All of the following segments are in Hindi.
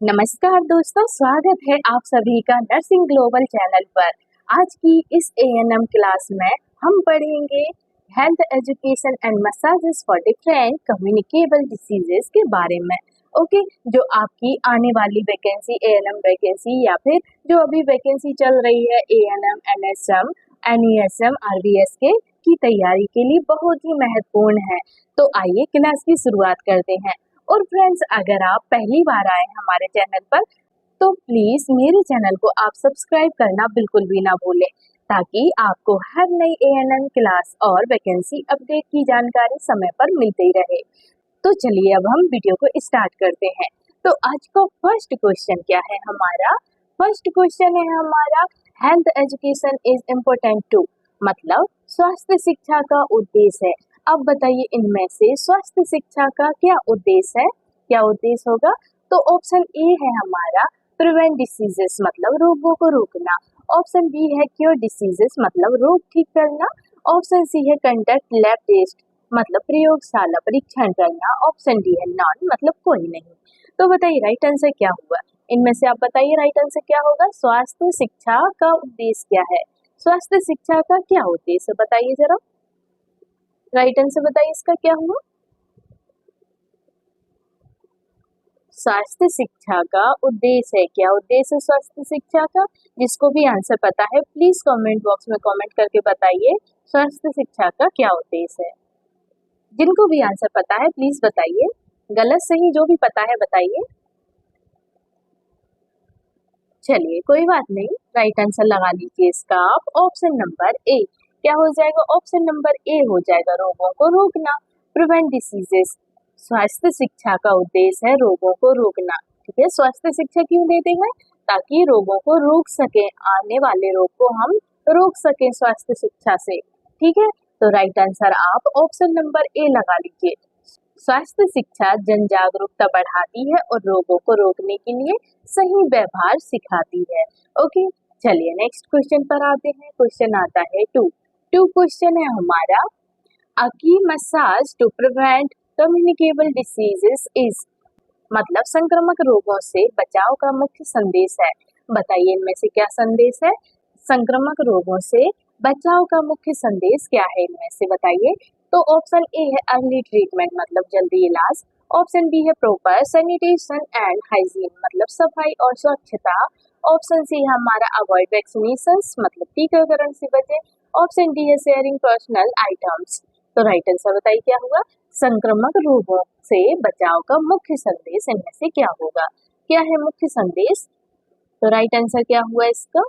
नमस्कार दोस्तों, स्वागत है आप सभी का नर्सिंग ग्लोबल चैनल पर। आज की इस एएनएम क्लास में हम पढ़ेंगे health education and massages for different communicable diseases के बारे में। ओके, जो आपकी आने वाली वैकेंसी एएनएम वैकेंसी या फिर जो अभी वैकेंसी चल रही है एएनएम, एनएसएम, एनईएसएम, आरबीएस के की तैयारी के लिए बहुत ही महत्वपूर्ण है। तो आइए क्लास की शुरुआत करते हैं। और फ्रेंड्स, अगर आप पहली बार आए हमारे चैनल पर तो प्लीज मेरे चैनल को आप सब्सक्राइब करना बिल्कुल भी ना भूलें, ताकि आपको हर नई एएनएम क्लास और वैकेंसी अपडेट की जानकारी समय पर मिलती रहे। तो चलिए अब हम वीडियो को स्टार्ट करते हैं। तो आज का फर्स्ट क्वेश्चन क्या है हमारा? फर्स्ट क्वेश्चन है हमारा, health education is important to, मतलब स्वास्थ्य शिक्षा का उद्देश्य है। अब बताइए इनमें से स्वास्थ्य शिक्षा का क्या उद्देश्य है? क्या उद्देश्य होगा? तो ऑप्शन ए है हमारा प्रिवेंट डिसीजेस, मतलब रोगों को रोकना। ऑप्शन बी है क्योर डिसीजेस, मतलब रोग ठीक करना। ऑप्शन सी है कंडक्ट लैब टेस्ट, मतलब प्रयोगशाला परीक्षण करना। ऑप्शन डी है नॉन, मतलब कोई नहीं। तो बताइए राइट आंसर क्या हुआ? इनमें से आप बताइए राइट आंसर क्या होगा? स्वास्थ्य शिक्षा का उद्देश्य क्या है? स्वास्थ्य शिक्षा का क्या उद्देश्य बताइए जरा, राइट आंसर बताइए इसका क्या हुआ? स्वास्थ्य शिक्षा का उद्देश्य है। क्या उद्देश्य है स्वास्थ्य शिक्षा का? जिसको भी आंसर पता है प्लीज कमेंट बॉक्स में कमेंट करके बताइए स्वास्थ्य शिक्षा का क्या उद्देश्य है। जिनको भी आंसर पता है प्लीज बताइए, गलत सही जो भी पता है बताइए। चलिए कोई बात नहीं, राइट आंसर लगा लीजिए इसका आप। ऑप्शन नंबर ए क्या हो जाएगा? ऑप्शन नंबर ए हो जाएगा रोगों को रोकना, प्रिवेंट डिसीजेस। स्वास्थ्य शिक्षा का उद्देश्य है रोगों को रोकना। ठीक है, स्वास्थ्य शिक्षा क्यों देते हैं? ताकि रोगों को रोक सके, आने वाले रोग को हम रोक सके स्वास्थ्य शिक्षा से। ठीक है, तो राइट आंसर आप ऑप्शन नंबर ए लगा लीजिए। स्वास्थ्य शिक्षा जन जागरूकता बढ़ाती है और रोगों को रोकने के लिए सही व्यवहार सिखाती है। ओके, चलिए नेक्स्ट क्वेश्चन पर आते हैं। क्वेश्चन आता है टू क्वेश्चन है हमारा, a key message to prevent communicable diseases is, मतलब संक्रामक रोगों से बचाव का मुख्य संदेश है। बताइए इनमें से क्या संदेश है? संक्रामक रोगों से बचाव का मुख्य संदेश क्या है इनमें से बताइए। तो ऑप्शन ए है अर्ली ट्रीटमेंट, मतलब जल्दी इलाज। ऑप्शन बी है प्रॉपर सैनिटेशन एंड हाइजीन, मतलब सफाई और स्वच्छता। ऑप्शन सी है हमारा अवॉइड वैक्सीनेशंस, मतलब टीकाकरण से बचे। ऑप्शन डी है शेयरिंग पर्सनल आइटम्स। तो राइट आंसर बताइए क्या होगा? संक्रामक रोगों से बचाव का मुख्य संदेश इनमें से क्या होगा? क्या है मुख्य संदेश? तो राइट आंसर क्या हुआ इसका?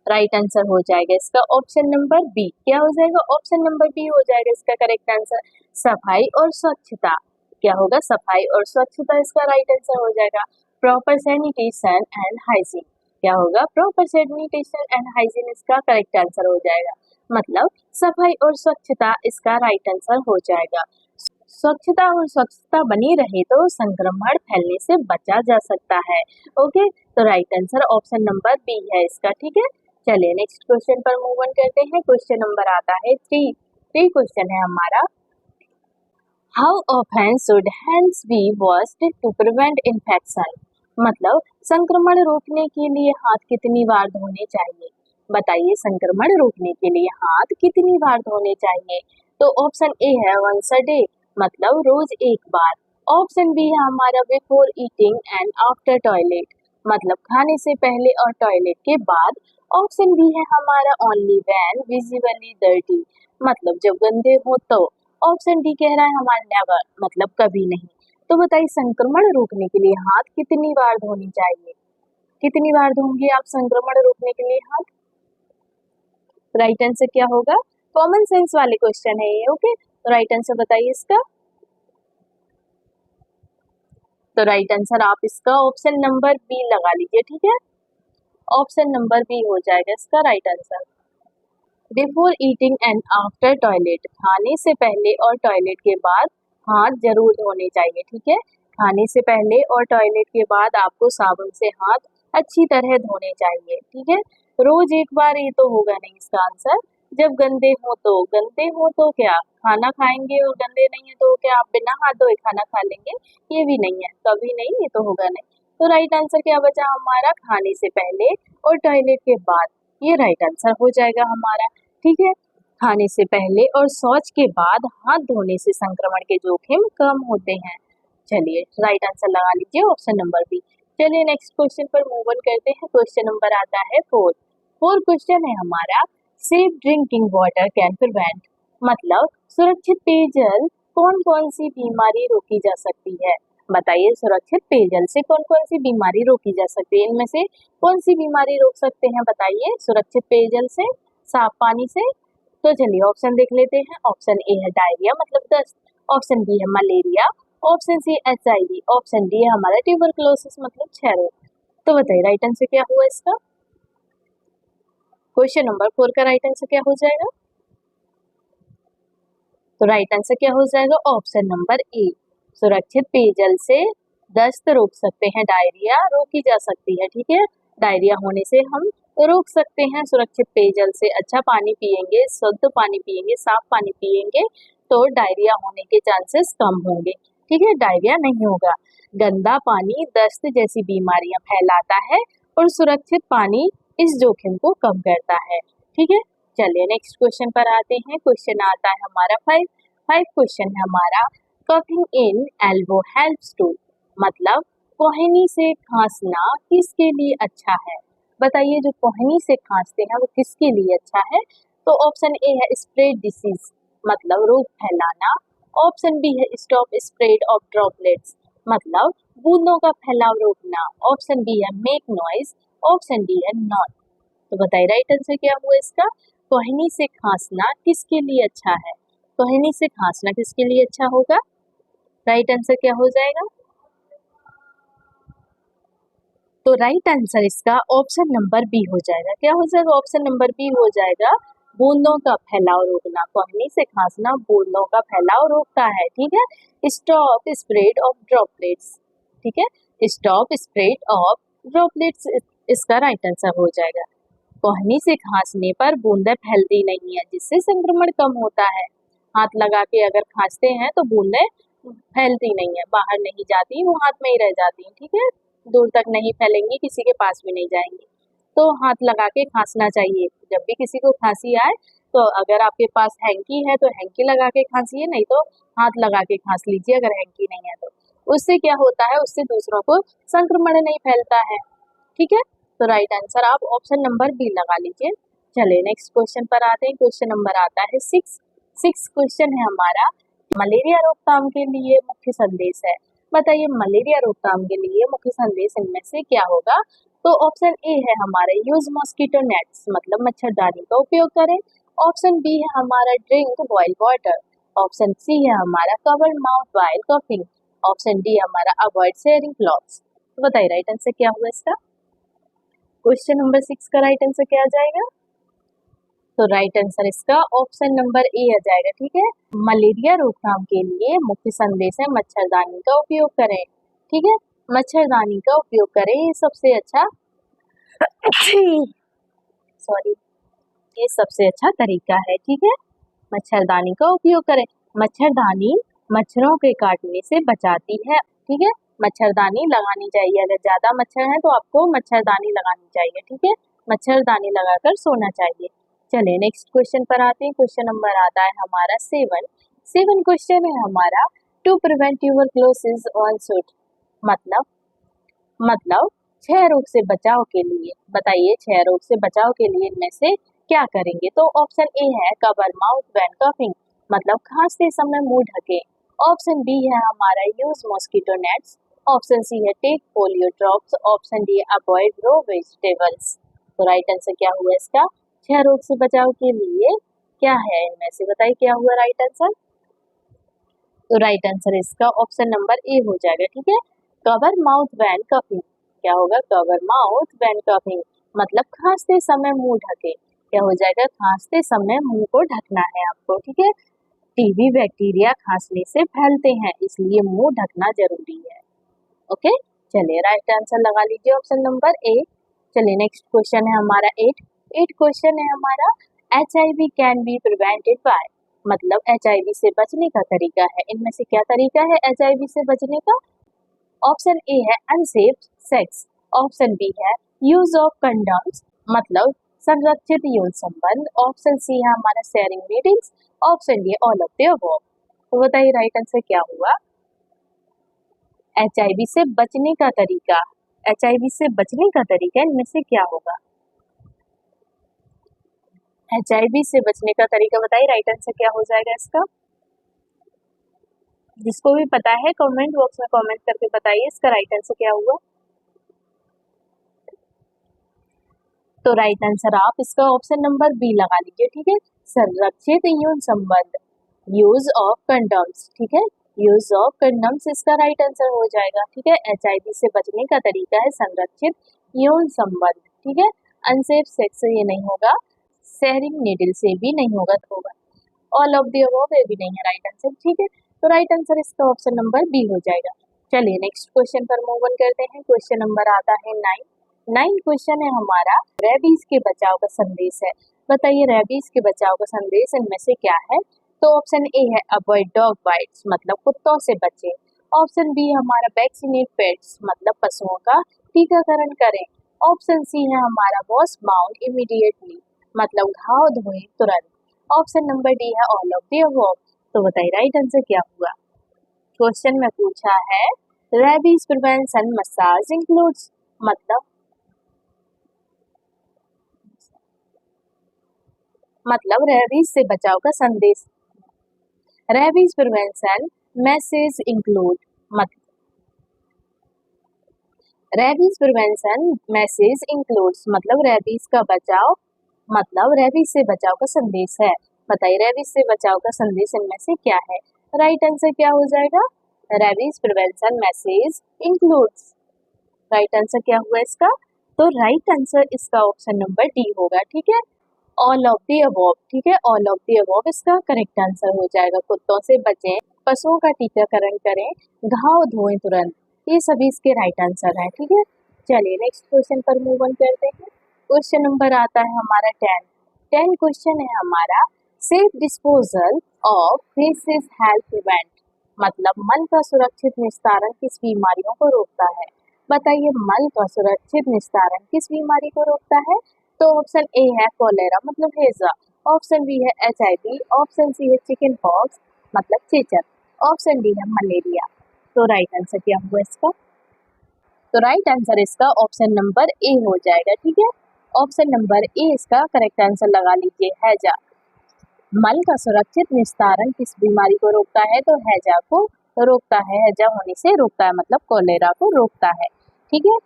राइट आंसर हो जाएगा इसका ऑप्शन नंबर बी। क्या हो जाएगा? ऑप्शन नंबर बी हो जाएगा इसका करेक्ट आंसर, सफाई और स्वच्छता। क्या होगा? सफाई और स्वच्छता इसका राइट आंसर हो जाएगा। प्रॉपर सैनिटेशन एंड हाइजीन, क्या होगा? प्रॉपर सैनिटेशन एंड हाइजीन इसका करेक्ट आंसर हो जाएगा, मतलब सफाई और स्वच्छता इसका राइट आंसर हो जाएगा। स्वच्छता और स्वच्छता बनी रहे तो संक्रमण फैलने से बचा जा सकता है। ओके, तो right answer option number B है इसका। ठीक है, चलिए नेक्स्ट क्वेश्चन पर मूव ऑन करते हैं। क्वेश्चन नंबर आता है थ्री क्वेश्चन है हमारा, how often should hands be washed to prevent infection, मतलब संक्रमण रोकने के लिए हाथ कितनी बार धोने चाहिए? बताइए संक्रमण रोकने के लिए हाथ कितनी बार धोने चाहिए? तो ऑप्शन ए है वंस अ डे, मतलब रोज एक बार। ऑप्शन बी है हमारा before eating and after toilet, मतलब खाने से पहले और टॉयलेट के बाद। ऑप्शन बी है हमारा ओनली व्हेन विजिबली डर्टी, मतलब जब गंदे हो तो। ऑप्शन डी कह रहा है हमारा नेवर, मतलब कभी नहीं। तो बताइए संक्रमण रोकने के लिए हाथ कितनी बार धोनी चाहिए? कितनी बार धोंगे आप संक्रमण रोकने के लिए हाथ? राइट आंसर क्या होगा? कॉमन सेंस वाले क्वेश्चन है ये। ओके, तो राइट आंसर बताइए इसका। तो राइट आंसर आप इसका ऑप्शन नंबर बी लगा लीजिए। ठीक है, ऑप्शन नंबर बी हो जाएगा इसका right answer, before eating and after toilet, खाने से पहले और टॉयलेट के बाद हाथ जरूर धोने चाहिए। ठीक है, खाने से पहले और टॉयलेट के बाद आपको साबुन से हाथ अच्छी तरह धोने चाहिए। ठीक है, रोज एक बार ये तो होगा नहीं इसका आंसर। जब गंदे हो तो क्या खाना खाएंगे और गंदे नहीं है तो क्या आप बिना हाथ धोए खाना खा लेंगे? ये भी नहीं है, कभी नहीं, ये तो होगा नहीं। तो राइट आंसर क्या बचा हमारा, खाने से पहले और टॉयलेट के बाद। ये राइट आंसर हो जाएगा हमारा। ठीक है, खाने से पहले और शौच के बाद हाथ धोने से संक्रमण के जोखिम कम होते हैं। चलिए राइट आंसर लगा लीजिए ऑप्शन नंबर बी। चलिए नेक्स्ट क्वेश्चन पर मूव ऑन करते हैं। क्वेश्चन नंबर आता है 4। क्वेश्चन है हमारा, safe drinking water can prevent, मतलब सुरक्षित पेयजल कौन कौन सी बीमारी रोकी जा सकती है। बताइए सुरक्षित पेयजल से कौन कौन सी बीमारी रोकी जा सकती है, इनमें से कौन सी बीमारी रोक सकते हैं बताइए सुरक्षित पेयजल से, साफ पानी से। तो चलिए ऑप्शन देख लेते हैं। ऑप्शन ए है डायरिया मतलब दस्त, ऑप्शन बी है malaria, option C HIV, option D है हमारा ट्यूबरकुलोसिस मतलब क्षय रोग। तो बताइए राइट आंसर क्या हुआ इसका। क्वेश्चन नंबर 4 का राइट आंसर क्या हो जाएगा। तो राइट आंसर क्या हो जाएगा ऑप्शन नंबर ए, सुरक्षित पेयजल से दस्त रोक सकते हैं, डायरिया रोकी जा सकती है। ठीक है, डायरिया होने से हम रोक सकते हैं सुरक्षित पेयजल से। अच्छा पानी पिएंगे, शुद्ध पानी पिएंगे, साफ पानी पिएंगे तो डायरिया होने के चांसेस कम होंगे। ठीक है, डायरिया नहीं होगा। गंदा पानी दस्त जैसी बीमारियां फैलाता है और सुरक्षित पानी इस जोखिम को कम करता है। ठीक है, चलिए नेक्स्ट क्वेश्चन पर आते हैं। क्वेश्चन आता है हमारा 5। क्वेश्चन है हमारा, coughing in elbow helps to, मतलब कोहनी से खांसना किसके लिए अच्छा है। बताइए जो कोहनी से खांसते हैं वो किसके लिए अच्छा है। तो ऑप्शन ए है स्प्रेड डिसीज, मतलब रोग फैलाना, ऑप्शन बी है स्टॉप स्प्रेड ऑफ ड्रॉपलेट्स, मतलब बूंदों का फैलाव रोकना, ऑप्शन बी है मेक नॉइज, ऑप्शन डी है नॉट। तो बताइए राइट आंसर क्या हुआ इसका। कोहनी से खांसना किसके लिए अच्छा है, कोहनी से खांसना किसके लिए अच्छा होगा। राइट आंसर क्या हो जाएगा। तो राइट आंसर इसका ऑप्शन नंबर बी हो जाएगा। क्या हो जाएगा, ऑप्शन नंबर बी हो जाएगा, बूंदों का फैलाव रोकना। कोहनी से खांसना बूंदों का फैलाव रोकता है। ठीक है, स्टॉप स्प्रेड ऑफ ड्रॉपलेट्स, ठीक है, स्टॉप स्प्रेड ऑफ ड्रॉपलेट्स इसका राइट आंसर हो जाएगा। कोहनी से खांसने पर बूंदें फैलती नहीं है जिससे संक्रमण कम होता है। हाथ लगा के अगर खांसते हैं तो बूंदें फैलती नहीं है, बाहर नहीं जाती, वो हाथ में ही रह जाती हैं। ठीक है, दूर तक नहीं फैलेंगी, किसी के पास भी नहीं जाएंगी। तो हाथ लगा के खांसना चाहिए। जब भी किसी को खांसी आए तो अगर आपके पास हैंकी है तो हैंकी लगा के खांसिए, नहीं तो हाथ लगा के खांस लीजिए अगर हैंकी नहीं है तो। उससे क्या होता है, उससे दूसरों को संक्रमण नहीं फैलता है। ठीक है, तो राइट आंसर आप ऑप्शन नंबर बी लगा लीजिए। चलिए नेक्स्ट क्वेश्चन पर आते हैं। क्वेश्चन नंबर आता है 6 क्वेश्चन है हमारा, मलेरिया रोकथाम के लिए मुख्य संदेश है। बताइए मलेरिया रोकथाम के लिए मुख्य संदेश इनमें से क्या होगा। तो ऑप्शन ए है हमारा यूज मॉस्किटो नेट्स, मतलब मच्छरदानी का उपयोग करें, ऑप्शन बी है हमारा drink boil water, option C है हमारा cover mouth while coughing, option D हमारा अवॉइड शेयरिंग क्लॉथ्स। तो बताइए राइट आंसर क्या हुआ इसका। क्वेश्चन नंबर 6 का राइट आंसर क्या आ जाएगा। तो राइट आंसर इसका ऑप्शन नंबर ए आ जाएगा। ठीक है, मलेरिया रोकथाम के लिए मुख्य संदेश है मच्छरदानी का उपयोग करें। ठीक है, मच्छरदानी का उपयोग करें, ये सबसे अच्छा सॉरी ये सबसे अच्छा तरीका है। ठीक है, मच्छरदानी का उपयोग करें। मच्छरदानी मच्छरों के काटने से बचाती है। ठीक है, मच्छरदानी लगानी चाहिए। अगर ज्यादा मच्छर है तो आपको मच्छरदानी लगानी चाहिए। ठीक है, मच्छरदानी लगाकर सोना चाहिए। चलिए नेक्स्ट क्वेश्चन पर आते हैं। क्वेश्चन नंबर आता है हमारा 7 क्वेश्चन है हमारा, to prevent tuberculosis one should, मतलब क्षय रोग से बचाव के लिए। बताइए क्षय रोग से बचाव के लिए इनमें से क्या करेंगे। तो ऑप्शन ए है कवर माउथ व्हेन कफिंग, मतलब खांसते समय मुंह ढके, ऑप्शन बी है हमारा use mosquito nets, option C है take polio drops, option D avoid raw vegetables. तो राइट आंसर क्या हुआ इसका, क्षय रोग से बचाव के लिए क्या है इनमें से, बताइए क्या हुआ राइट आंसर। तो राइट आंसर इसका ऑप्शन नंबर ए हो जाएगा। ठीक है, कवर माउथ व्हेन कफिंग, क्या होगा कवर माउथ व्हेन कफिंग, मतलब खांसते समय मुंह ढके। क्या हो जाएगा, खांसते समय मुंह को ढकना है आपको। ठीक है, टीबी बैक्टीरिया खांसने से फैलते हैं इसलिए मुंह ढकना जरूरी है। ओके, चलिए राइट आंसर लगा लीजिए ऑप्शन नंबर ए। चलिए नेक्स्ट क्वेश्चन है हमारा 8 क्वेश्चन है हमारा, HIV can be prevented by, मतलब HIV से बचने का तरीका है। इनमें से क्या तरीका है HIV से बचने का। ऑप्शन ए है अनसेफ सेक्स, ऑप्शन बी है यूज ऑफ कंडोम्स मतलब संरक्षित यौन संबंध, ऑप्शन सी है हमारा sharing needles, option D all of the above. तो बताइए राइट आंसर क्या हुआ? एचआईवी से बचने का तरीका, एचआईवी से बचने का तरीका इनमें से क्या होगा? एचआईवी से बचने का तरीका बताइए, राइट आंसर क्या हो जाएगा इसका? जिसको भी पता है कमेंट बॉक्स में कमेंट करके बताइए इसका राइट आंसर क्या हुआ। तो राइट आंसर आप इसका ऑप्शन नंबर बी लगा लीजिए, ठीक है, संरक्षित यौन संबंध, यूज ऑफ कंडोम्स, ठीक है, यूज ऑफ कंडोम्स इसका राइट आंसर हो जाएगा, ठीक है। एचआईवी से बचने का तरीका है संरक्षित यौन संबंध, ठीक है। अनसेफ सेक्स से ये नहीं होगा, शेयरिंग नीडल से भी नहीं होगा, तो होगा ऑल ऑफ द अबव, ये भी नहीं है राइट आंसर, ठीक है। तो राइट आंसर इसका ऑप्शन नंबर बी हो जाएगा। चलिए नेक्स्ट क्वेश्चन पर मूव ऑन करते हैं। क्वेश्चन नंबर आता है 9 क्वेश्चन है हमारा, रेबीज के बचाव का संदेश है। बताइए रेबीज के बचाव का संदेश इनमें से क्या है? तो ऑप्शन ए है अवॉइड डॉग बाइट्स मतलब कुत्तों से बचें, ऑप्शन बी हमारा वैक्सीनेट पेट्स मतलब पशुओं का टीकाकरण करें, ऑप्शन सी है हमारा वॉश माउथ इमीडिएटली मतलब घाव धोएं तुरंत, ऑप्शन नंबर डी है ऑल ऑफ द अबव। तो बताइए राइट आंसर क्या हुआ? क्वेश्चन में पूछा है रेबीज प्रिवेंशन मसाज इंक्लूड्स मतलब रेबीज से बचाव का संदेश, rabies prevention message include rabies prevention message includes मतलब रेबीज का बचाव मतलब रेबीज से बचाव का संदेश है। बताइए रेबीज से बचाव का संदेश इनमें से क्या है? राइट आंसर क्या हो जाएगा? Rabies prevention message includes. Right answer क्या हुआ इसका? तो राइट आंसर इसका ऑप्शन नंबर डी होगा, ठीक है, ऑल ऑफ द अबव, ठीक है, ऑल ऑफ द अबव इसका करेक्ट आंसर हो जाएगा। कुत्तों से बचें, पशुओं का टीकाकरण करें, घाव धोएं तुरंत, ये सभी इसके राइट आंसर है, ठीक है। चलिए नेक्स्ट क्वेश्चन पर मूव ऑन करते हैं। क्वेश्चन नंबर आता है हमारा 10 क्वेश्चन है हमारा, safe disposal of faces help prevent मतलब मल का सुरक्षित निस्तारण किस बीमारियों को रोकता है? बताइए मल का सुरक्षित निस्तारण किस बीमारी को रोकता है? तो ऑप्शन ए है कोलेरा मतलब हेजा, ऑप्शन बी है एचआईवी, ऑप्शन सी है चिकन पॉक्स मतलब चेचक, ऑप्शन डी है मलेरिया। तो राइट आंसर क्या हुआ इसका? तो राइट आंसर इसका ऑप्शन नंबर ए हो जाएगा, ठीक है, ऑप्शन नंबर ए इसका करेक्ट आंसर लगा लीजिए, हैजा। मल का सुरक्षित निस्तारण किस बीमारी को रोकता है? तो हैजा को रोकता है, हैजा होने से रोकता है मतलब कोलेरा को रोकता है, ठीक है।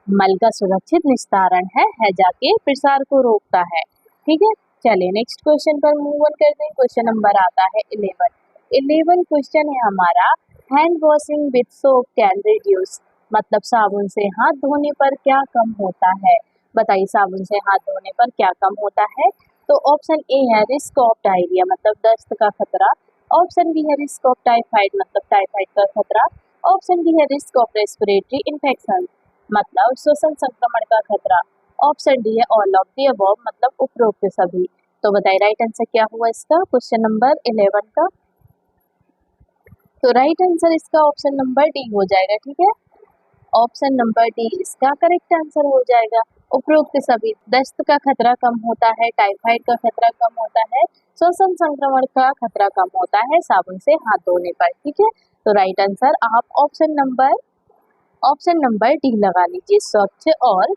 मल का सुरक्षित निस्तारण है हैजा के प्रसार को रोकता है, ठीक है। चलिए नेक्स्ट क्वेश्चन पर मूव ऑन करते हैं। क्वेश्चन नंबर आता है 11 क्वेश्चन है हमारा, hand washing with soap can reduce मतलब साबुन से हाथ धोने पर क्या कम होता है? बताइए साबुन से हाथ धोने पर क्या कम होता है? तो ऑप्शन ए है रिस्क ऑफ डायरिया मतलब दस्त का खतरा, ऑप्शन बी है रिस्क ऑफ टाइफाइड मतलब टाइफाइड का खतरा, ऑप्शन डी है रिस्क ऑफ रेस्पिरेटरी इन्फेक्शन मतलब श्वसन संक्रमण का खतरा, ऑप्शन डी है ऑल ऑफ द अबव मतलब उपरोक्त सभी। तो बताइए राइट आंसर क्या हुआ इसका क्वेश्चन नंबर 11 का? तो राइट आंसर इसका ऑप्शन नंबर डी हो जाएगा, ठीक है, ऑप्शन नंबर डी इसका करेक्ट आंसर हो जाएगा। उपरोक्त सभी, दस्त का खतरा कम होता है, टाइफाइड का खतरा कम होता है, श्वसन संक्रमण का खतरा कम होता है साबुन से हाथ धोने पर, ठीक है। तो राइट आंसर आप ऑप्शन नंबर डी लगा लीजिए, स्वच्छ और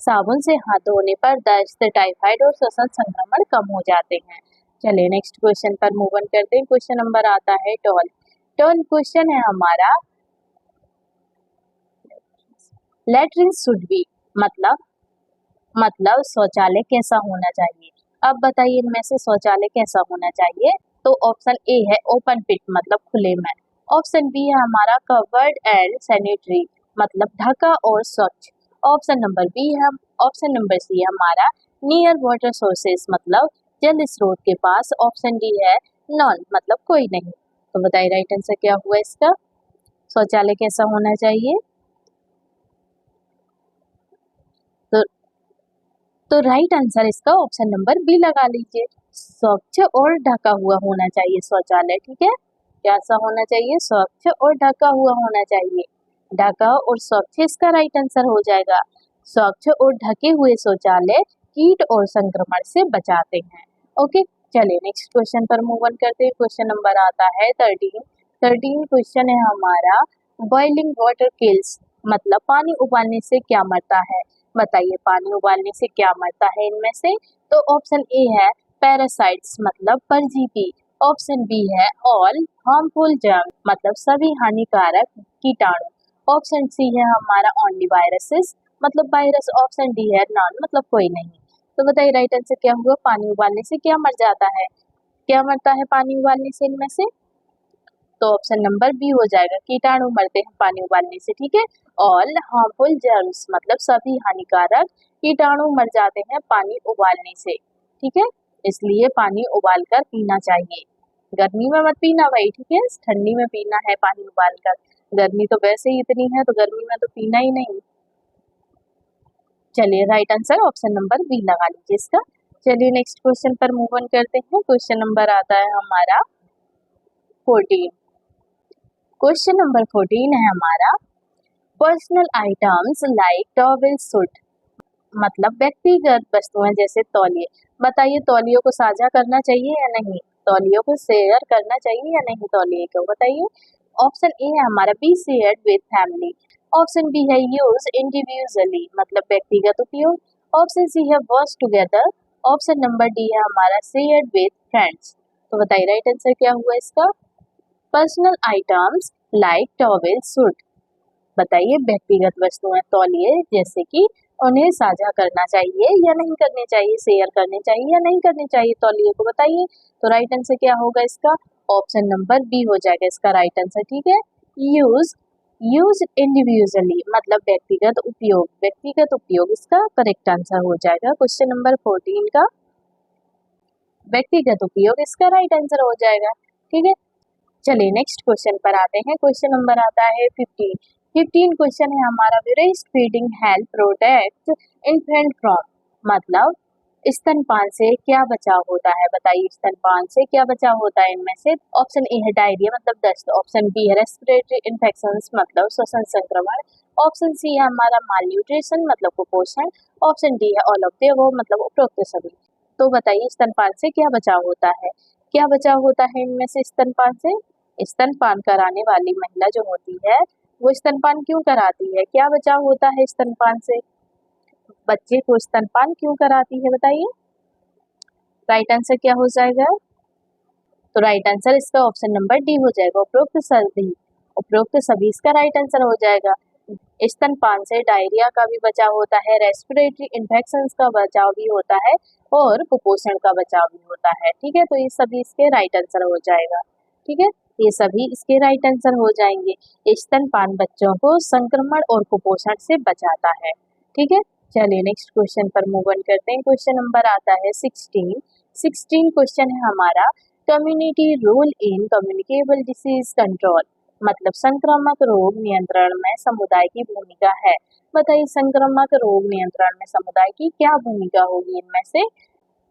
साबुन से हाथ धोने पर दस्त, टाइफाइड और श्वसन संक्रमण कम हो जाते हैं। चलिए नेक्स्ट क्वेश्चन पर मूव ऑन करते हैं। क्वेश्चन नंबर आता है 12 क्वेश्चन है हमारा, लेटरिन शुड बी मतलब शौचालय कैसा होना चाहिए? अब बताइए इनमें से शौचालय कैसा होना चाहिए? तो ऑप्शन ए है ओपन पिट मतलब खुले में, ऑप्शन बी है हमारा कवर्ड एंड सैनिटरी मतलब ढका और स्वच्छ, ऑप्शन नंबर सी है हमारा नियर वाटर सोर्सेस मतलब जल स्रोत के पास, ऑप्शन डी है नॉन मतलब कोई नहीं। तो बताइए राइट आंसर क्या हुआ इसका? शौचालय कैसा होना चाहिए? तो राइट आंसर इसका ऑप्शन नंबर बी लगा लीजिए, स्वच्छ और ढका हुआ होना चाहिए शौचालय, ठीक है। कैसा होना चाहिए? स्वच्छ और ढका हुआ होना चाहिए। ढका और स्वच्छ इसका राइट आंसर हो जाएगा। स्वच्छ और ढके हुए शौचालय कीट और संक्रमण से बचाते हैं। ओके, चलिए नेक्स्ट क्वेश्चन पर मूव ऑन करते हैं। क्वेश्चन नंबर आता है 13 क्वेश्चन है हमारा, बॉइलिंग वाटर किल्स मतलब पानी उबालने से क्या मरता है? बताइए पानी उबालने से क्या मरता है इनमें से? तो ऑप्शन ए है पैरासाइट्स मतलब परजीवी, ऑप्शन बी है ऑल हार्मफुल जर्म मतलब सभी हानिकारक कीटाणु, ऑप्शन सी है हमारा ओनली वायरसेस मतलब वायरस, ऑप्शन डी है नॉन मतलब कोई नहीं। तो बताइए राइट आंसर क्या हुआ? पानी उबालने से क्या मर जाता है? क्या मरता है पानी उबालने से इनमें से? तो ऑप्शन नंबर बी हो जाएगा, कीटाणु मरते हैं पानी उबालने से। ठीक है, ऑल हार्मफुल जर्म्स मतलब सभी हानिकारक कीटाणु मर जाते हैं पानी उबालने से। ठीक है, इसलिए पानी उबाल कर पीना चाहिए। गर्मी में मत पीना भाई, ठीक है, ठंडी में पीना है पानी उबाल कर। गर्मी तो वैसे ही इतनी है, तो गर्मी में तो पीना ही नहीं। चलिए right answer option number B लगा लीजिए इसका। चलिए नेक्स्ट क्वेश्चन पर मूव ऑन करते हैं। क्वेश्चन नंबर आता है हमारा 14। क्वेश्चन नंबर 14 है हमारा, personal items like towel suit मतलब व्यक्तिगत वस्तुएं जैसे तौलिए। बताइए तौलियों को साझा करना चाहिए या नहीं? तौलियों को शेयर करना चाहिए या नहीं? तौलिए को बताइए। ऑप्शन ए है हमारा be shared with family, option B है यूज इंडिविजुअली मतलब व्यक्तिगत उपयोग, ऑप्शन सी है wash together, option number D है हमारा शेयर्ड विद फ्रेंड्स। तो बताइए राइट आंसर क्या हुआ इसका? Personal items like towel suit, बताइए व्यक्तिगत वस्तुएं तौलिए जैसे कि उन्हें साझा करना चाहिए या नहीं करने चाहिए, शेयर करने चाहिए या नहीं करने चाहिए तौलिए को, बताइए। तो राइट आंसर क्या होगा इसका? ऑप्शन नंबर बी हो जाएगा इसका राइट आंसर। ठीक है, यूज यूज इंडिविजुअली मतलब व्यक्तिगत उपयोग, व्यक्तिगत उपयोग इसका करेक्ट आंसर हो जाएगा। क्वेश्चन नंबर 14 का व्यक्तिगत उपयोग इसका राइट आंसर हो जाएगा। ठीक है, चलिए नेक्स्ट क्वेश्चन पर आते हैं। क्वेश्चन नंबर आता है 15 क्वेश्चन है हमारा, breast feeding help protect infant from मतलब स्तनपान से क्या बचाव होता है? बताइए स्तनपान से क्या बचाव होता है इनमें से? ऑप्शन ए है डायरिया मतलब दस्त, ऑप्शन बी है रेस्पिरेटरी इन्फेक्शंस मतलब श्वसन संक्रमण, ऑप्शन सी है हमारा माल न्यूट्रिशन मतलब कुपोषण, ऑप्शन डी है ऑल ऑफ द अबव मतलब उपरोक्त सभी। तो बताइए स्तनपान से क्या बचाव होता है? क्या बचाव होता है इनमें से स्तनपान से? स्तनपान कराने वाली महिला जो होती है वो स्तनपान क्यों कराती है? क्या बचाव होता है स्तनपान से? बच्चे को स्तनपान क्यों कराती है बताइए? राइट आंसर क्या हो जाएगा? तो राइट आंसर इसका ऑप्शन नंबर डी हो जाएगा, उपरोक्त सभी इसका राइट आंसर हो जाएगा। स्तनपान से डायरिया का भी बचाव होता है, रेस्पिरेटरी इन्फेक्शंस का बचाव भी होता है और कुपोषण का बचाव भी होता है। ठीक है, तो ये सभी इसके राइट आंसर हो जाएगा। ठीक है, ये सभी इसके राइट आंसर हो जाएंगे। स्तनपान बच्चों को संक्रमण और कुपोषण से बचाता है। ठीक है, चलिए नेक्स्ट क्वेश्चन पर मूव ऑन करते हैं। क्वेश्चन नंबर आता है 16 क्वेश्चन है हमारा, community role in communicable disease control मतलब संक्रामक रोग नियंत्रण में समुदाय की भूमिका है। बताइए संक्रामक रोग नियंत्रण में समुदाय की क्या भूमिका होगी इनमें से?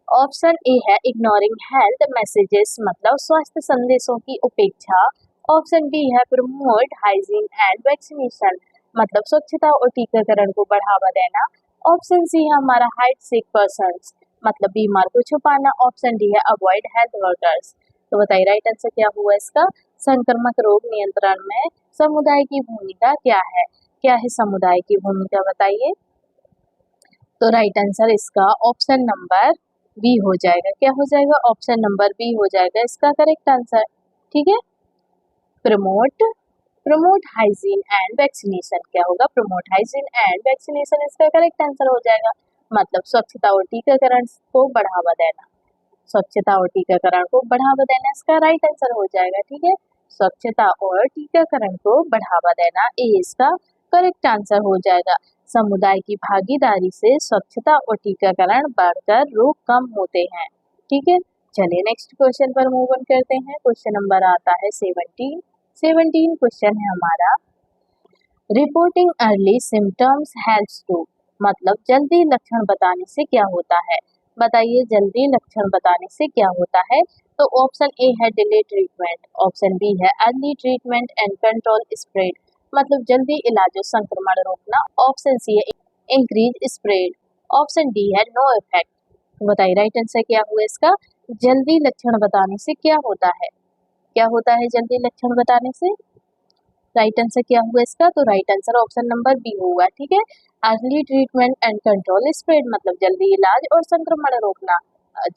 ऑप्शन ए है इग्नोरिंग हेल्थ मैसेजेस मतलब स्वास्थ्य संदेशों की उपेक्षा, ऑप्शन बी है प्रमोट हाइजीन एंड वैक्सीनेशन मतलब स्वच्छता और टीकाकरण को बढ़ावा देना, ऑप्शन सी है हमारा हाइड सिक पर्सन्स मतलब बीमार को छुपाना, ऑप्शन डी है अवॉइड हेल्थ वर्कर्स। तो बताइए राइट आंसर क्या हुआ इसका? संक्रामक रोग नियंत्रण में समुदाय की भूमिका क्या है? क्या है समुदाय की भूमिका बताइए? तो राइट आंसर इसका ऑप्शन नंबर बी हो जाएगा। क्या हो जाएगा? ऑप्शन नंबर बी हो जाएगा इसका करेक्ट आंसर। ठीक है, प्रमोट हाइजीन एंड वैक्सीनेशन क्या होगा? प्रमोट हाइजीन एंड वैक्सीनेशन इसका करेक्ट आंसर हो जाएगा मतलब स्वच्छता और टीकाकरण को बढ़ावा देना, स्वच्छता और टीकाकरण को बढ़ावा देना इसका राइट आंसर हो जाएगा। ठीक है, स्वच्छता और टीकाकरण को बढ़ावा देना ए इसका करेक्ट आंसर हो जाएगा। समुदाय की भागीदारी से स्वच्छता और टीकाकरण बढ़कर रोग कम होते हैं। ठीक है, चलिए नेक्स्ट क्वेश्चन पर मूव ऑन करते हैं। क्वेश्चन नंबर आता है 17 क्वेश्चन है हमारा, reporting early symptoms helps to मतलब जल्दी लक्षण बताने से क्या होता है? बताइए जल्दी लक्षण बताने से क्या होता है? तो ऑप्शन ए है डिले ट्रीटमेंट, ऑप्शन बी है early treatment and control spread, मतलब जल्दी इलाज और संक्रमण रोकना, ऑप्शन सी है इंक्रीज स्प्रेड, ऑप्शन डी है नो इफेक्ट। बताइए राइट आंसर क्या हुआ इसका। जल्दी लक्षण बताने से क्या होता है, क्या होता है जल्दी लक्षण बताने से, राइट आंसर क्या हुआ इसका। तो right answer option number B होगा, ठीक है। Early treatment and control spread मतलब जल्दी इलाज और संक्रमण रोकना।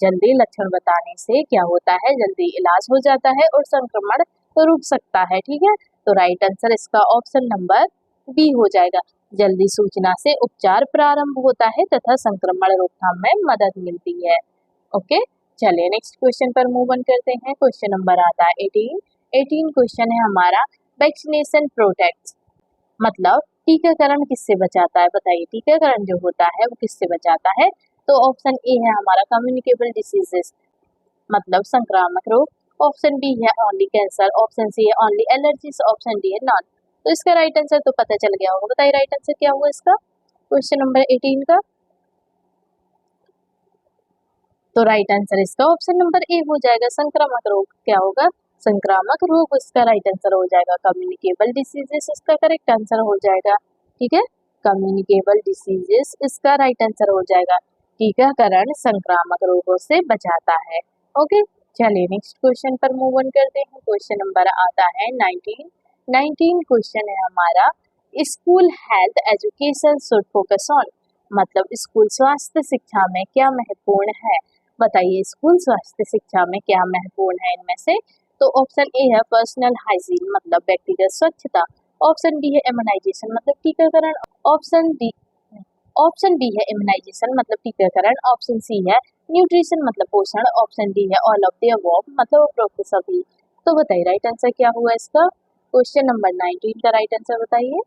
जल्दी लक्षण बताने से क्या होता है, जल्दी इलाज हो जाता है और संक्रमण तो रुक सकता है, ठीक है। तो राइट आंसर इसका ऑप्शन नंबर बी हो जाएगा। जल्दी सूचना से उपचार प्रारंभ होता है तथा संक्रमण रोकथाम में मदद मिलती है। ओके, चलिए नेक्स्ट क्वेश्चन पर मूव ऑन करते हैं। क्वेश्चन नंबर आता है 18 क्वेश्चन है हमारा, वैक्सीनेशन प्रोटेक्ट्स मतलब टीकाकरण किससे बचाता है। बताइए टीकाकरण जो होता है वो किससे बचाता है। तो ऑप्शन ए है हमारा कम्युनिकेबल डिसीजेस मतलब संक्रामक रोग, ऑप्शन बी है ओनली कैंसर, ऑप्शन सी है ओनली एलर्जीज, ऑप्शन डी है नॉन। तो इसका राइट आंसर तो पता चल गया होगा। बताइए राइट आंसर क्या हुआ इसका क्वेश्चन नंबर 18 का। तो राइट आंसर इसका ऑप्शन नंबर ए हो जाएगा, संक्रामक रोग। क्या होगा, संक्रामक रोग इसका राइट आंसर हो जाएगा। कम्युनिकेबल डिसीजेस इसका करेक्ट आंसर हो जाएगा, ठीक है। कम्युनिकेबल डिसीजेस इसका राइट आंसर हो जाएगा। टीकाकरण संक्रामक रोगों से बचाता है। ओके, चलिए नेक्स्ट क्वेश्चन पर मूव ऑन करते हैं। क्वेश्चन नंबर आता है 19 क्वेश्चन है हमारा, school health education should focus on मतलब स्कूल स्वास्थ्य शिक्षा में क्या महत्वपूर्ण है। बताइए स्कूल स्वास्थ्य शिक्षा में क्या महत्वपूर्ण है इनमें से। तो ऑप्शन ए है पर्सनल हाइजीन मतलब व्यक्तिगत स्वच्छता, ऑप्शन बी है इम्यूनाइजेशन मतलब टीकाकरण, ऑप्शन बी है इम्यूनाइजेशन मतलब टीकाकरण, ऑप्शन सी है न्यूट्रिशन मतलब पोषण, ऑप्शन डी है ऑल ऑफ द अबव मतलब उपरोक्त सभी। तो बताइए राइट आंसर क्या हुआ इसका क्वेश्चन नंबर 19 का राइट आंसर बताइए।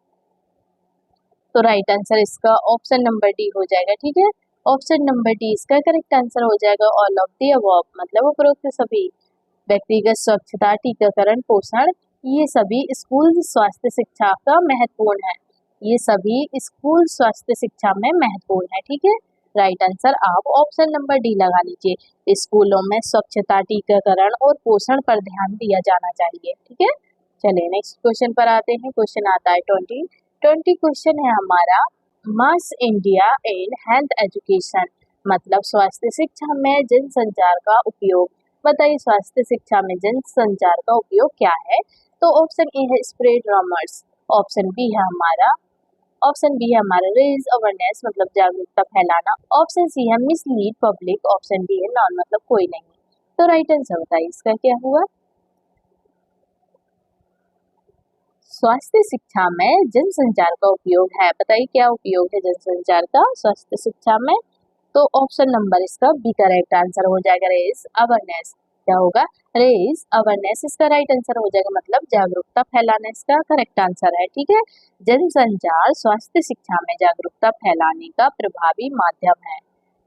तो राइट आंसर इसका ऑप्शन नंबर डी हो जाएगा, ठीक है। ऑप्शन नंबर डी इसका करेक्ट आंसर हो जाएगा, ऑल ऑफ द अबव मतलब उपरोक्त सभी। व्यक्तिगत स्वच्छता, टीकाकरण, पोषण ये सभी स्कूल स्वास्थ्य शिक्षा का महत्वपूर्ण है, ये सभी स्कूल स्वास्थ्य शिक्षा में महत्वपूर्ण है, ठीक है। राइट आंसर आप ऑप्शन नंबर डी लगा लीजिए। स्कूलों में स्वच्छता, टीकाकरण और पोषण पर ध्यान दिया जाना चाहिए, ठीक है। चलिए नेक्स्ट क्वेश्चन पर आते हैं। क्वेश्चन आता है 20 क्वेश्चन है हमारा, मास इंडिया इन हेल्थ एजुकेशन मतलब स्वास्थ्य शिक्षा में जनसंचार का उपयोग। बताइए स्वास्थ्य शिक्षा में जनसंचार का उपयोग क्या है। तो ऑप्शन ए है स्प्रेड रॉमर्स, ऑप्शन बी है हमारा रेज अवेयरनेस मतलब जागरूकता फैलाना, ऑप्शन सी है मिसलीड पब्लिक, ऑप्शन डी है नॉन मतलब कोई नहीं। तो राइट आंसर बताइए इसका क्या हुआ। स्वास्थ्य शिक्षा में जनसंचार का उपयोग है, बताइए क्या उपयोग है जनसंचार का स्वास्थ्य शिक्षा में। तो ऑप्शन नंबर इसका बी करेक्ट आंसर हो जाएगा, रेज अवेयरनेस। क्या होगा, रेज अवेयरनेस इसका राइट आंसर हो जाएगा मतलब जागरूकता फैलाना इसका करेक्ट आंसर है, ठीक है। जनसंचार स्वास्थ्य शिक्षा में जागरूकता फैलाने का प्रभावी माध्यम है,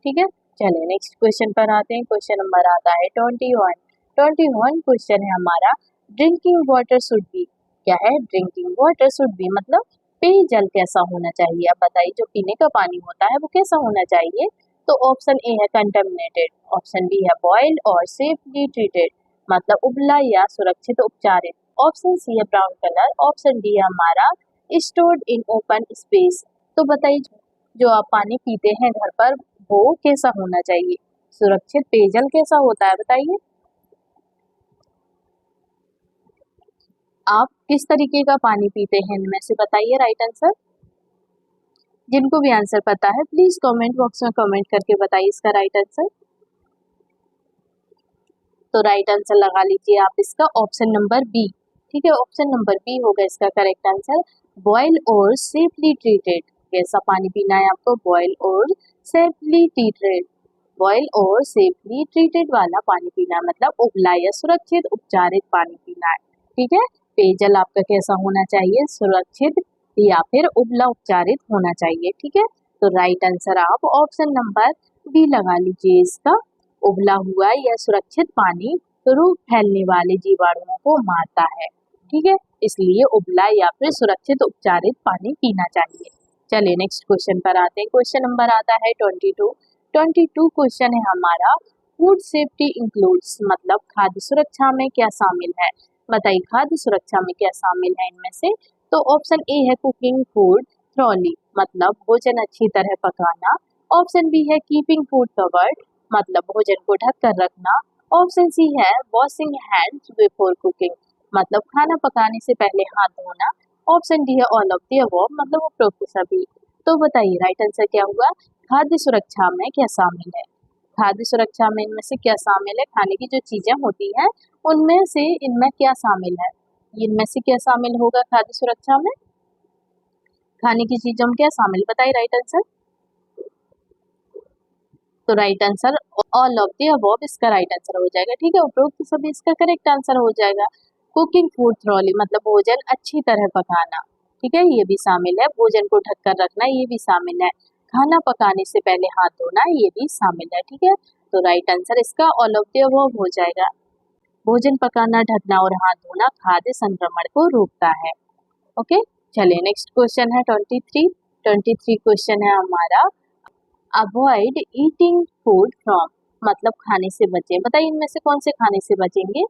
ठीक है। चलिए नेक्स्ट क्वेश्चन पर आते हैं। क्वेश्चन नंबर आता है 21 क्वेश्चन है हमारा, ड्रिंकिंग वाटर शुड बी। क्या है, ड्रिंकिंग वाटर शुड बी मतलब पेयजल कैसा होना चाहिए। अब बताइए जो पीने का पानी होता है वो कैसा होना चाहिए। तो ऑप्शन ए है कंटेमिनेटेड, ऑप्शन बी है बॉइल्ड और सेफली ट्रीटेड मतलब उबला या सुरक्षित उपचारित, ऑप्शन सी है ब्राउन कलर, ऑप्शन डी है हमारा स्टोर्ड इन ओपन स्पेस। तो बताइए जो आप पानी पीते हैं घर पर वो कैसा होना चाहिए, सुरक्षित पेयजल कैसा होता है बताइए। आप किस तरीके का पानी पीते हैं इनमें से बताइए राइट आंसर। जिनको भी आंसर पता है प्लीज कमेंट बॉक्स में कमेंट करके बताइए इसका राइट आंसर। तो राइट आंसर लगा लीजिए आप इसका ऑप्शन नंबर बी, ठीक है। ऑप्शन नंबर बी होगा इसका करेक्ट आंसर, बॉयल और सेफली ट्रीटेड। कैसा पानी पीना है आपको, बॉयल और सेफली ट्रीटेड, बॉयल और सेफली ट्रीटेड वाला पानी पीना है मतलब उबला या सुरक्षित उपचारित पानी पीना है, ठीक है। पेयजल आपका कैसा होना चाहिए, सुरक्षित या फिर उबला उपचारित होना चाहिए, ठीक है। तो राइट आंसर आप ऑप्शन नंबर बी लगा लीजिए इसका, उबला हुआ या सुरक्षित पानी रोग फैलने वाले जीवाणुओं को मारता है, ठीक है, इसलिए उबला या फिर सुरक्षित उपचारित पानी पीना चाहिए। चलिए नेक्स्ट क्वेश्चन पर आते हैं। क्वेश्चन नंबर आता है 22 क्वेश्चन है हमारा, फूड सेफ्टी इंक्लूड्स मतलब खाद्य सुरक्षा में क्या शामिल है, बताइए खाद्य सुरक्षा में क्या शामिल है इनमें से। तो ऑप्शन ए है कुकिंग फूड थ्रॉली मतलब भोजन अच्छी तरह पकाना। ऑप्शन बी है कीपिंग फूड कवर्ड मतलब भोजन को ढक कर रखना। ऑप्शन सी है वॉशिंग हैंड्स बिफोर कुकिंग मतलब खाना पकाने से पहले हाथ धोना। ऑप्शन डी है ऑल ऑफ द अबव मतलब उपरोक्त सभी। तो बताइए राइट आंसर क्या हुआ, खाद्य सुरक्षा में क्या शामिल है। खाद्य सुरक्षा में इनमें से क्या शामिल है, खाने की जो चीजें होती हैं उनमें से इनमें क्या शामिल है, इनमें से क्या शामिल होगा खाद्य सुरक्षा में, खाने की चीजों में क्या शामिल, बताइए राइट आंसर। तो right answer all of the above इसका राइट आंसर हो जाएगा। ठीक है, उपरोक्त सभी इसका करेक्ट आंसर हो जाएगा। कुकिंग फूड थ्रॉली मतलब भोजन अच्छी तरह पकाना, ठीक है, ये भी शामिल है। भोजन को ढक कर रखना ये भी शामिल है। खाना पकाने से पहले हाथ धोना ये भी शामिल है। ठीक है, तो राइट आंसर इसका ऑल ऑफ द अबव हो जाएगा। भोजन पकाना, ढकना और हाथ धोना खाद्य संक्रमण को रोकता है। ओके, चलिए नेक्स्ट क्वेश्चन है 23 क्वेश्चन है हमारा, अवॉइड ईटिंग फूड फ्रॉम मतलब खाने से बचें, बताइए इनमें से कौन से खाने से बचेंगे।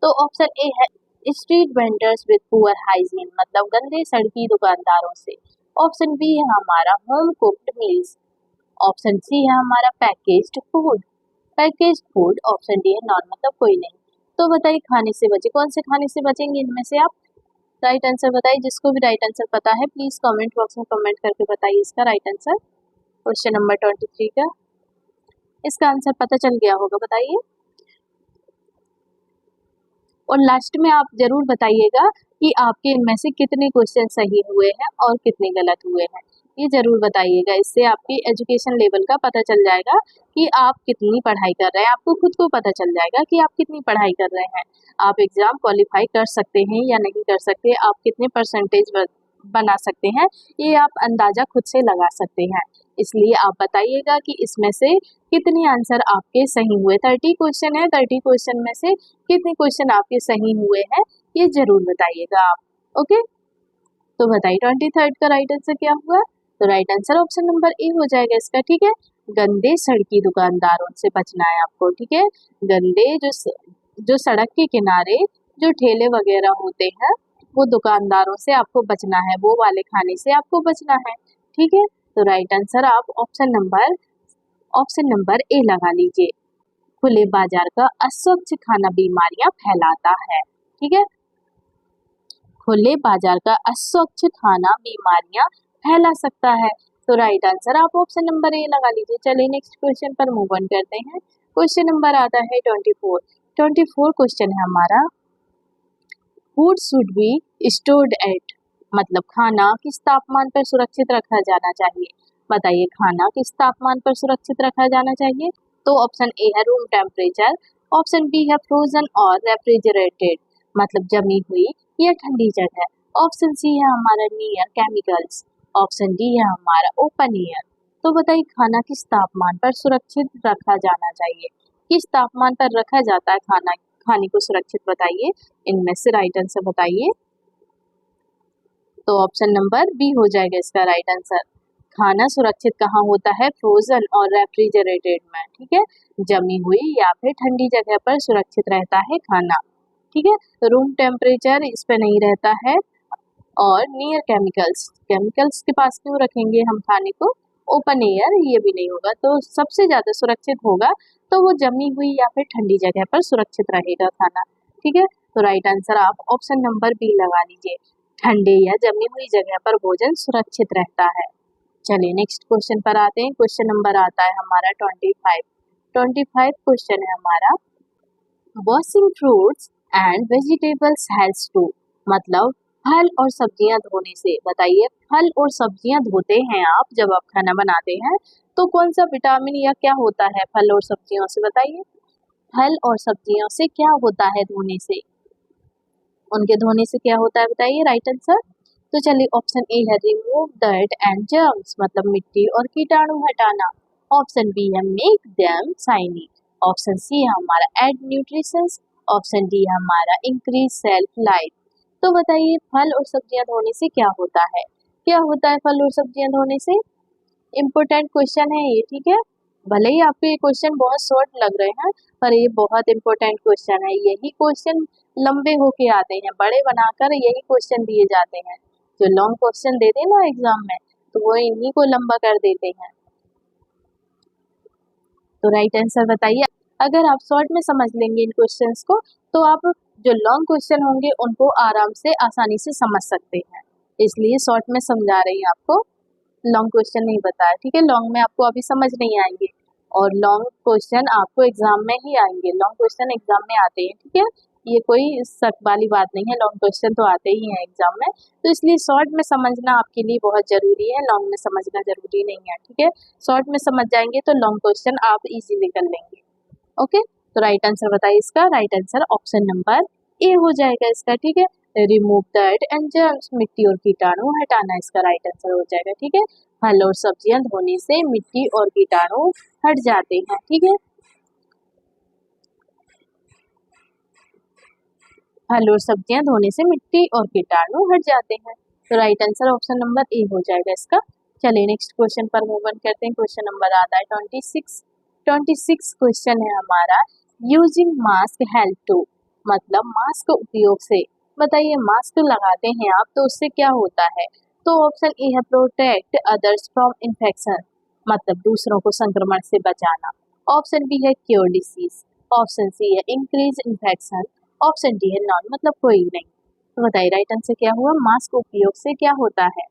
तो ऑप्शन ए है street vendors with poor hygiene मतलब गंदे सड़की दुकानदारों से। ऑप्शन बी है हमारा home cooked meals. Option C है हमारा पैकेज्ड फूड। ऑप्शन डी है नॉन मतलब कोई नहीं। तो बताइए खाने से बचे, कौन से खाने से बचेंगे इनमें से आप, राइट आंसर बताइए। जिसको भी राइट आंसर पता है प्लीज कमेंट बॉक्स में कमेंट करके बताइए इसका राइट आंसर। क्वेश्चन नंबर 23 का इसका आंसर पता चल गया होगा, बताइए। और लास्ट में आप जरूर बताइएगा कि आपके इनमें से कितने क्वेश्चन सही हुए हैं और कितने गलत हुए हैं, ये जरूर बताइएगा। इससे आपकी एजुकेशन लेवल का पता चल जाएगा कि आप कितनी पढ़ाई कर रहे हैं, आपको खुद को पता चल जाएगा कि आप कितनी पढ़ाई कर रहे हैं, आप एग्जाम क्वालिफाई कर सकते हैं या नहीं कर सकते, आप कितने परसेंटेज बना सकते हैं, ये आप अंदाजा खुद से लगा सकते हैं। इसलिए आप बताइएगा कि इसमें से कितने आंसर आपके सही हुए। 30 क्वेश्चन है, 30 क्वेश्चन में से कितने क्वेश्चन आपके सही हुए हैं ये जरूर बताइएगा आप। ओके, तो बताइए 23 का राइट आंसर क्या हुआ। तो right answer option number A हो जाएगा इसका। ठीक है, गंदे सड़की दुकानदारों से बचना है आपको। ठीक है, गंदे जो सड़क के किनारे जो ठेले वगैरह होते हैं वो दुकानदारों से आपको बचना है, वो वाले खाने से आपको बचना है। ठीक है, तो राइट आंसर आप ऑप्शन नंबर ए लगा लीजिए। खुले बाजार का अस्वच्छ खाना बीमारियां फैलाता है। ठीक है, खुले बाजार का अस्वच्छ खाना बीमारियां फैला सकता है। तो राइट आंसर आप ऑप्शन नंबर ए लगा लीजिए। चलिए नेक्स्ट क्वेश्चन पर मूव ऑन करते हैं। क्वेश्चन नंबर आता है 24 क्वेश्चन है हमारा, food should be stored at मतलब खाना किस तापमान पर सुरक्षित रखा जाना चाहिए, बताइए खाना किस तापमान पर सुरक्षित रखा जाना चाहिए। तो ऑप्शन ए है रूम टेम्परेचर। ऑप्शन बी है फ्रोजन और रेफ्रिजरेटेड मतलब जमी हुई या ठंडी जगह। ऑप्शन सी है हमारा नियर केमिकल्स। ऑप्शन डी है हमारा ओपन एयर। तो बताइए खाना किस तापमान पर सुरक्षित रखा जाना चाहिए, किस तापमान पर रखा जाता है खाने को सुरक्षित, बताइए इनमें से राइट आंसर बताइए। तो ऑप्शन नंबर बी हो जाएगा इसका राइट आंसर। खाना सुरक्षित कहाँ होता है, फ्रोजन और रेफ्रिजरेटेड में। ठीक है, जमी हुई या फिर ठंडी जगह पर सुरक्षित रहता है खाना। ठीक है, तो रूम टेम्परेचर इस पे नहीं रहता है और नियर केमिकल्स के पास क्यों रखेंगे हम खाने को, ओपन एयर ये भी नहीं होगा। तो सबसे ज्यादा सुरक्षित होगा तो वो जमी हुई या फिर ठंडी जगह पर सुरक्षित रहेगा खाना। ठीक है, तो राइट आंसर आप ऑप्शन नंबर बी लगा लीजिए, ठंडे या जमी हुई जगह पर भोजन सुरक्षित रहता है। चलिए नेक्स्ट क्वेश्चन पर आते हैं। क्वेश्चन नंबर आता है हमारा 25 क्वेश्चन है हमारा, washing fruits and vegetables helps to मतलब फल और सब्जियां धोने से, बताइए फल और सब्जियां धोते हैं आप जब आप खाना बनाते हैं तो कौन सा विटामिन या क्या होता है फल और सब्जियों से, बताइए फल और सब्जियों से क्या होता है धोने से, उनके धोने से क्या होता है बताइए राइट आंसर। तो चलिए ऑप्शन ए है रिमूव डर्ट एंड जर्म्स मतलब मिट्टी और कीटाणु हटाना। ऑप्शन बी है make them shiny. Option C है हमारा एड न्यूट्रिशंस। ऑप्शन डी है हमारा इंक्रीज सेल्फ लाइफ। तो बताइए फल और सब्जियां धोने से क्या होता है, क्या होता है फल और सब्जियां धोने से, इम्पोर्टेंट क्वेश्चन है ये। ठीक है, भले ही आपको ये क्वेश्चन बहुत शॉर्ट लग रहे हैं, पर ये बहुत इंपॉर्टेंट क्वेश्चन है। यही क्वेश्चन लंबे होके आते हैं, बड़े बनाकर यही क्वेश्चन दिए जाते हैं। जो लॉन्ग क्वेश्चन देते हैं ना एग्जाम में, तो वो इन्हीं को लंबा कर देते हैं। तो राइट आंसर बताइए। अगर आप शॉर्ट में समझ लेंगे इन क्वेश्चंस को, तो आप जो लॉन्ग क्वेश्चन होंगे उनको आराम से आसानी से समझ सकते हैं। इसलिए शॉर्ट में समझा रही हूँ आपको, लॉन्ग क्वेश्चन नहीं बताया, ठीक है। लॉन्ग में आपको अभी समझ नहीं आएंगे, और लॉन्ग क्वेश्चन आपको एग्जाम में ही आएंगे। लॉन्ग क्वेश्चन एग्जाम में आते हैं, ठीक है। ये कोई शक वाली बात नहीं है, लॉन्ग क्वेश्चन तो आते ही हैं एग्जाम में। तो इसलिए शॉर्ट में समझना आपके लिए बहुत जरूरी है, लॉन्ग में समझना जरूरी नहीं है, ठीक है। शॉर्ट में समझ जाएंगे तो लॉन्ग क्वेश्चन आप इजीली कर लेंगे। ओके, तो राइट आंसर बताइए इसका। Right answer option number A हो जाएगा इसका, ठीक है। रिमूव डर्ट एंड जर्म्स, मिट्टी और कीटाणु हटाना इसका राइट आंसर हो जाएगा, ठीक है। फल और सब्जियां धोने से मिट्टी और कीटाणु हट जाते हैं, ठीक है। फल और सब्जियां धोने से मिट्टी और कीटाणु हट जाते हैं। तो right answer option number A हो जाएगा इसका। चलिए नेक्स्ट क्वेश्चन पर मूव ऑन करते हैं। क्वेश्चन नंबर आता है 26 क्वेश्चन है हमारा। यूजिंग मास्क हेल्प टू, मतलब मास्क उपयोग से, बताइए मास्क लगाते हैं आप तो उससे क्या होता है। तो ऑप्शन ए है प्रोटेक्ट अदर्स फ्रॉम इन्फेक्शन, मतलब दूसरों को संक्रमण से बचाना। ऑप्शन बी है क्योर डिसीज। ऑप्शन सी है इंक्रीज इन्फेक्शन। ऑप्शन डी है नॉन, मतलब कोई नहीं। तो बताइए राइट आंसर क्या हुआ, मास्क उपयोग से क्या होता है।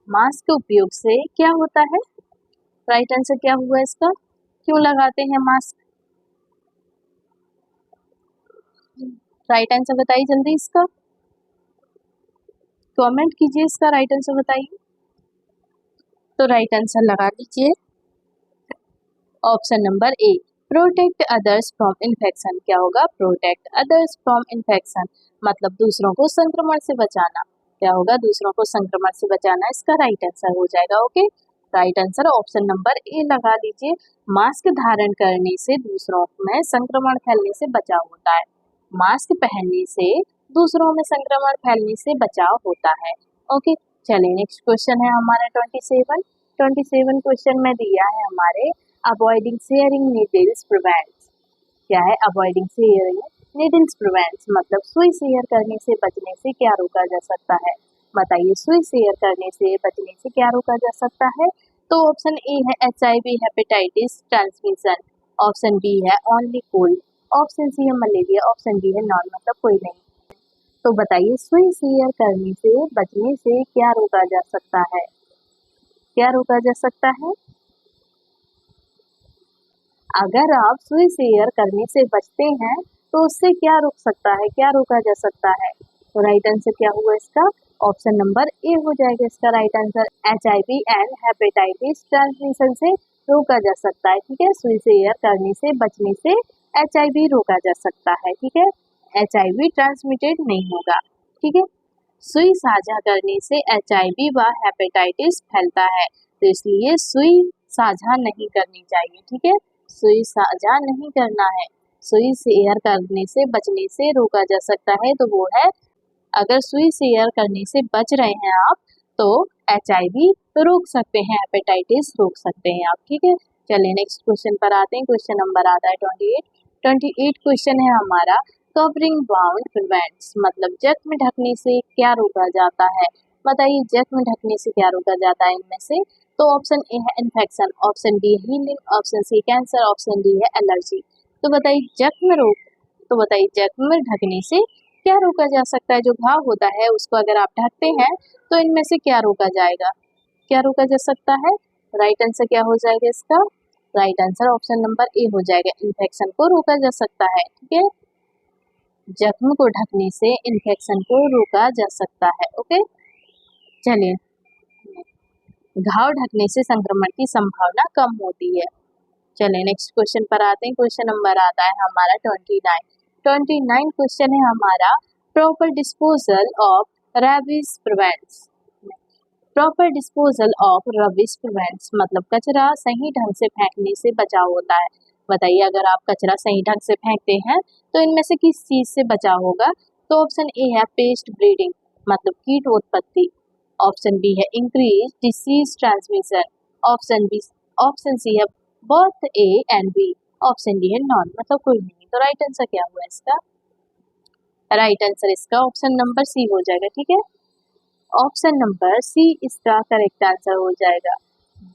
मास्क उपयोग से क्या होता है, राइट आंसर क्या हुआ इसका। क्यों लगाते हैं मास्क, राइट आंसर बताइए जल्दी इसका, कमेंट कीजिए इसका राइट आंसर बताइए। तो राइट आंसर लगा लीजिए option number A, protect others from infection. क्या होगा, प्रोटेक्ट अदर्स फ्रॉम इन्फेक्शन, मतलब दूसरों को संक्रमण से बचाना। क्या होगा, दूसरों को संक्रमण से बचाना, इसका राइट आंसर हो जाएगा। Okay, right answer option number A लगा लीजिए। मास्क धारण करने से दूसरों में संक्रमण फैलने से बचाव होता है। मास्क पहनने से दूसरों में संक्रमण फैलने से बचाव होता है। ओके, चलिए नेक्स्ट क्वेश्चन है हमारा 27 क्वेश्चन में दिया है हमारे, अवॉइडिंग शेयरिंग नीडल्स प्रिवेंट्स। क्या है, अवॉइडिंग शेयरिंग नीडल्स प्रिवेंट्स, मतलब सुई शेयर करने से बचने से क्या रोका जा सकता है। बताइए सुई शेयर करने से बचने से क्या रोका जा सकता है। तो ऑप्शन ए है HIV hepatitis transmission. Option B है ओनली कोल्ड। ऑप्शन सी है मलेरिया। ऑप्शन डी है नॉन, मतलब कोई नहीं। तो बताइए सुई शेयर करने से बचने से क्या रोका जा सकता है, क्या रोका जा सकता है। अगर आप सुई शेयर करने से बचते हैं तो उससे क्या रुक सकता है, क्या रोका जा सकता है। तो राइट आंसर क्या हुआ इसका, ऑप्शन नंबर ए हो जाएगा इसका right answer. HIV and hepatitis transmission से रोका जा सकता है, ठीक है। सुई शेयर करने से बचने से HIV रोका जा सकता है, ठीक है। HIV ट्रांसमिटेड नहीं होगा, ठीक है। सुई साझा करने से HIV व हेपेटाइटिस फैलता है, तो इसलिए सुई साझा नहीं करनी चाहिए, ठीक है। सुई साझा नहीं करना है। सुई शेयर करने से बचने से रोका जा सकता है, तो वो है, अगर सुई शेयर करने से बच रहे हैं आप तो HIV रोक सकते हैं, हेपेटाइटिस रोक सकते हैं आप, ठीक है। चलिए नेक्स्ट क्वेश्चन पर आते हैं। क्वेश्चन नंबर आता है 28 क्वेश्चन है हमारा, कवरिंग बाउंड प्रिवेंट्स, मतलब जख्म ढकने से क्या रोका जाता है। बताइए जख्म ढकने से क्या रोका जाता है इनमें से। तो ऑप्शन ए है infection, option B healing, option C cancer, option D है एलर्जी। तो बताइए जख्म रोक, तो बताइए जख्म ढकने से क्या रोका जा सकता है। जो घाव होता है उसको अगर आप ढकते हैं तो इनमें से क्या रोका जाएगा, क्या रोका जा सकता है। राइट आंसर क्या हो जाएगा इसका, right answer option number A हो जाएगा, इन्फेक्शन को रोका जा सकता है, ठीक है। जख्म को ढकने से इन्फेक्शन को रोका जा सकता है। ओके, चलिए घाव ढकने से संक्रमण की संभावना कम होती है। चलिए नेक्स्ट क्वेश्चन पर आते हैं। क्वेश्चन नंबर आता है हमारा 29 क्वेश्चन है हमारा, proper disposal of rabies prevents. Proper disposal of rubbish prevents, मतलब कचरा सही ढंग से फेंकने से बचाव होता है। बताइए अगर आप कचरा सही ढंग से फेंकते हैं तो इनमें से किस चीज से बचाव होगा। तो ऑप्शन ए है पेस्ट ब्रीडिंग, मतलब कीट उत्पत्ति। ऑप्शन बी है increase disease transmission, option C है both A and B, option D है नॉन, मतलब कोई नहीं। तो राइट आंसर क्या हुआ इसका? राइट आंसर इसका ऑप्शन नंबर सी हो जाएगा। ठीक है, ऑप्शन नंबर सी इसका करेक्ट आंसर हो जाएगा।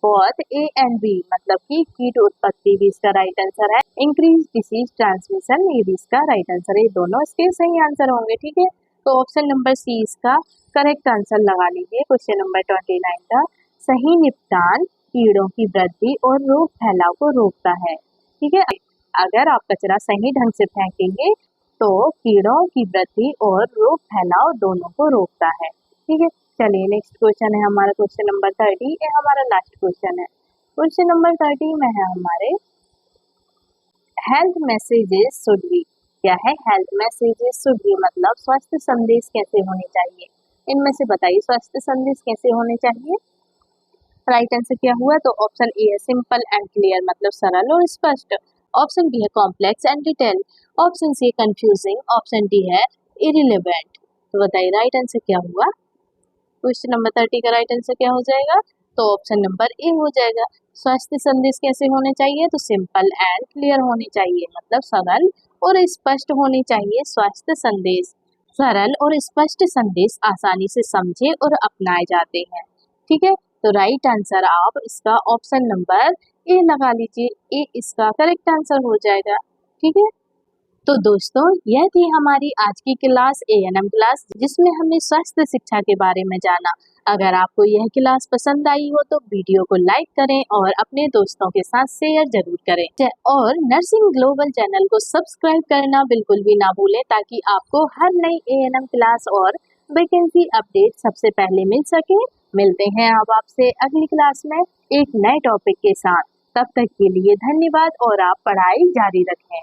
बोथ ए एंड बी मतलब कि कीट उत्पत्ति भी इसका राइट आंसर है, इंक्रीज डिसीज ट्रांसमिशन ये भी इसका राइट आंसर है। ये दोनों इसके सही आंसर होंगे। ठीक है, तो ऑप्शन नंबर सी इसका करेक्ट आंसर लगा लीजिए। क्वेश्चन नंबर 29 का सही निपटान कीड़ों की वृद्धि और रोग फैलाव को रोकता है। ठीक है, अगर आप कचरा सही ढंग से फेंकेंगे तो कीड़ों की वृद्धि और रोग फैलाव दोनों को रोकता है। ठीक है, चलिए नेक्स्ट क्वेश्चन है हमारा क्वेश्चन नंबर 30, ये हमारा लास्ट क्वेश्चन है। क्वेश्चन नंबर 30 में है हमारे हेल्थ मैसेजेस शुड बी। क्या है? हेल्थ मैसेजेस शुड बी मतलब स्वास्थ्य संदेश कैसे होने चाहिए। इनमें से बताइए स्वास्थ्य संदेश कैसे होने चाहिए। राइट आंसर क्या हुआ? तो ऑप्शन ए है सिंपल एंड क्लियर मतलब सरल और स्पष्ट, ऑप्शन बी है complex and detail, option C है कंफ्यूजिंग, ऑप्शन डी है इरिलेवेंट। तो बताइए राइट आंसर क्या हुआ? क्वेश्चन नंबर 30 का राइट आंसर क्या हो जाएगा? तो ऑप्शन नंबर ए हो जाएगा। स्वास्थ्य संदेश कैसे होने चाहिए? तो सिंपल एंड क्लियर होने चाहिए मतलब सरल और स्पष्ट होने चाहिए। स्वास्थ्य संदेश सरल और स्पष्ट संदेश आसानी से समझे और अपनाए जाते हैं। ठीक है, तो राइट आंसर आप इसका ऑप्शन नंबर ए लगा लीजिए, ए इसका करेक्ट आंसर हो जाएगा। ठीक है, तो दोस्तों यह थी हमारी आज की क्लास एएनएम क्लास, जिसमें हमने स्वास्थ्य शिक्षा के बारे में जाना। अगर आपको यह क्लास पसंद आई हो तो वीडियो को लाइक करें और अपने दोस्तों के साथ शेयर जरूर करें और नर्सिंग ग्लोबल चैनल को सब्सक्राइब करना बिल्कुल भी ना भूलें, ताकि आपको हर नई एएनएम क्लास और वैकेंसी अपडेट सबसे पहले मिल सके। मिलते हैं अब आपसे अगली क्लास में एक नए टॉपिक के साथ। तब तक के लिए धन्यवाद और आप पढ़ाई जारी रखें।